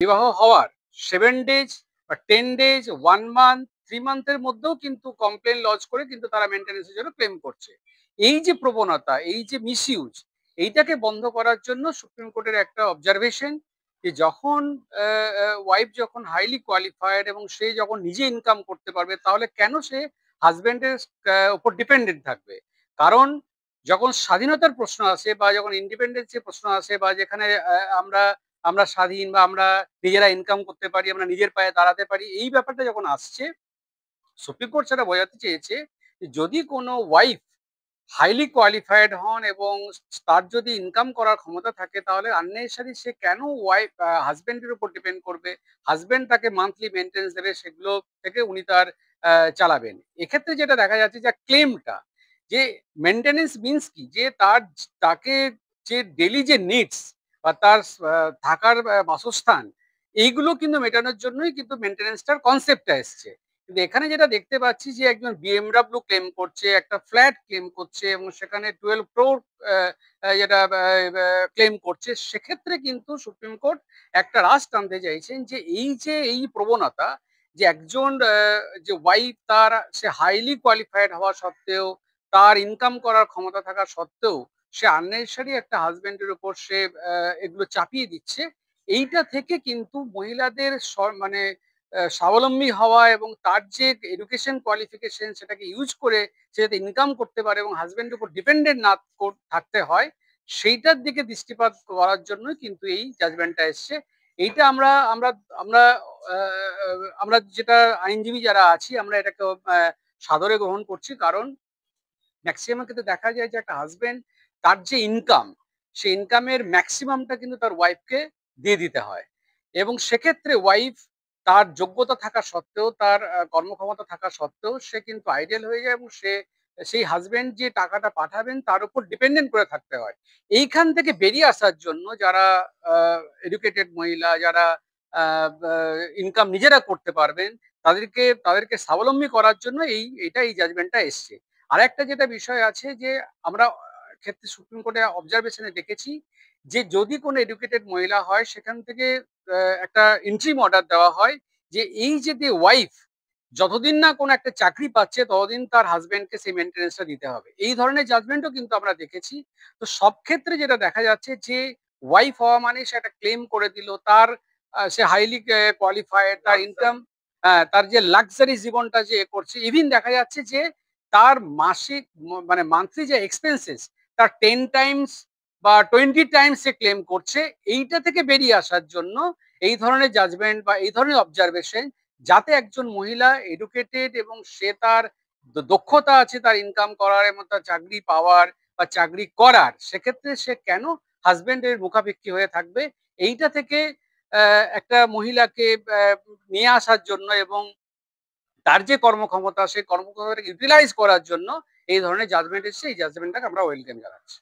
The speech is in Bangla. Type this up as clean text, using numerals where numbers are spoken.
বিবাহ হওয়ার 7 ডেজ বা 10 ডেজ, 1 মান্থ, 3 মান্থের মধ্যেও কিন্তু কমপ্লেইন লজ করে কিন্তু তারা মেইনটেন্যান্স এর জন্য ক্লেম করছে। এই যে প্রবণতা, এই যে মিসইউজ, এইটাকে বন্ধ করার জন্য সুপ্রিম কোর্টের একটা অবজারভেশন যে যখন ওয়াইফ যখন হাইলি কোয়ালিফাইড এবং সে যখন নিজে ইনকাম করতে পারবে তাহলে কেন সে হাসব্যান্ডের উপর ডিপেন্ডেন্ট থাকবে? কারণ যখন স্বাধীনতার প্রশ্ন আসে বা যখন ইন্ডিপেন্ডেন্সের প্রশ্ন আসে বা যেখানে আমরা আমরা স্বাধীন বা আমরা নিজেরা ইনকাম করতে পারি, আমরা নিজের পায়ে দাঁড়াতে পারি, এই ব্যাপারটা যখন আসছে, সুপ্রিম কোর্ট সেটা বোঝাতে চেয়েছে যে যদি কোনো ওয়াইফ হাইলি কোয়ালিফাইড হন এবং তার যদি ইনকাম করার ক্ষমতা থাকে তাহলে আননেসারি সে কেন ওয়াইফ হাজবেন্ডের উপর ডিপেন্ড করবে? হাজবেন্ড তাকে মান্থলি মেনটেন্স দেবে, সেগুলো থেকে উনি তার চালাবেন। এক্ষেত্রে যেটা দেখা যাচ্ছে যে ক্লেমটা যে মেনটেনেন্স মিন্স কি, যে তাকে যে ডেলি যে নিডস বা তার থাকার বাসস্থান, এইগুলো কিন্তু মেটানোর জন্যই কিন্তু মেনটেনেন্সটার কনসেপ্টটা এসছে। কিন্তু এখানে যেটা দেখতে পাচ্ছি যে একজন বিএমডব্লিউ ক্লেম করছে, একটা ফ্ল্যাট ক্লেম করছে এবং সেখানে 12 ক্রোর যেটা ক্লেম করছে, সেক্ষেত্রে কিন্তু সুপ্রিম কোর্ট একটা রাশ টানতে চাইছেন যে এই প্রবণতা যে একজন যে ওয়াইফ সে হাইলি কোয়ালিফাইড হওয়া সত্ত্বেও, তার ইনকাম করার ক্ষমতা থাকা সত্ত্বেও সে আননেসারি একটা হাজবেন্ডের উপর সে এগুলো চাপিয়ে দিচ্ছে। এইটা থেকে কিন্তু মহিলাদের মানে স্বাবলম্বী হওয়া এবং তার যে এডুকেশন কোয়ালিফিকেশন সেটাকে ইউজ করে সে যাতে ইনকাম করতে পারে এবং হাজবেন্ডের উপর ডিপেন্ডেন্ট না থাকতে হয়, সেইটার দিকে দৃষ্টিপাত করার জন্যই কিন্তু এই জাজমেন্টটা এসছে। এইটা আমরা আমরা আমরা আমরা যেটা আইনজীবী যারা আছি আমরা এটাকে সাদরে গ্রহণ করছি। কারণ ম্যাক্সিমাম ক্ষেত্রে দেখা যায় যে একটা হাজবেন্ড তার যে ইনকাম, সেই ইনকামের ম্যাক্সিমামটা কিন্তু তার ওয়াইফকে দিয়ে দিতে হয় এবং সেক্ষেত্রে ওয়াইফ তার যোগ্যতা থাকা সত্ত্বেও, তার কর্মক্ষমতা থাকা সত্ত্বেও সে কিন্তু আইডেল হয়ে যায় এবং সেই হাজবেন্ড যে টাকাটা পাঠাবেন তার উপর ডিপেন্ডেন্ট করে থাকতে হয়। এইখান থেকে বেরিয়ে আসার জন্য যারা এডুকেটেড মহিলা, যারা ইনকাম নিজেরা করতে পারবেন, তাদেরকে স্বাবলম্বী করার জন্য এই জাজমেন্টটা এসছে। আরেকটা যেটা বিষয় আছে যে আমরা ক্ষেত্রে সুপ্রিম কোর্টে অবজারভেশনে দেখেছি যে যদি কোনো এডুকেটেড মহিলা হয় সেখান থেকে একটা ইন্ট্রিম অর্ডার দেওয়া হয় যে এই যে ওয়াইফ যতদিন না কোনো একটা চাকরি পাচ্ছে ততদিন তার হাজবেন্ডকে সেই মেনটেন্যান্সটা দিতে হবে। এই ধরনের জাজমেন্টও কিন্তু আমরা দেখেছি। তো সব ক্ষেত্রে যেটা দেখা যাচ্ছে যে ওয়াইফ হওয়া মানে সে একটা ক্লেম করে দিল, তার সে হাইলি কোয়ালিফাইড, তার ইনকাম, তার যে লাক্সারি জীবনটা যে করছে, ইভিন দেখা যাচ্ছে যে তার মাসিক মানে মান্থলি যে এক্সপেন্সেস তার 10 টাইমস বা 20 টাইমস সে ক্লেম করছে। এইটা থেকে বেরিয়ে আসার জন্য এই ধরনের জাজমেন্ট বা এই ধরনের অবজারভেশন, যাতে একজন মহিলা এডুকেটেড এবং সে তার দক্ষতা আছে তার ইনকাম করার এবং তার চাকরি পাওয়ার বা চাকরি করার, সেক্ষেত্রে সে কেন হাজবেন্ডের মুখাপেক্ষী হয়ে থাকবে, এইটা থেকে একটা মহিলাকে নিয়ে আসার জন্য এবং তার যে কর্মক্ষমতা সেই কর্মক্ষমতাকে ইউটিলাইজ করার জন্য এই ধরনের জাজমেন্ট এসছে। এই জাজমেন্টটাকে আমরা ওয়েলকাম জানাচ্ছি।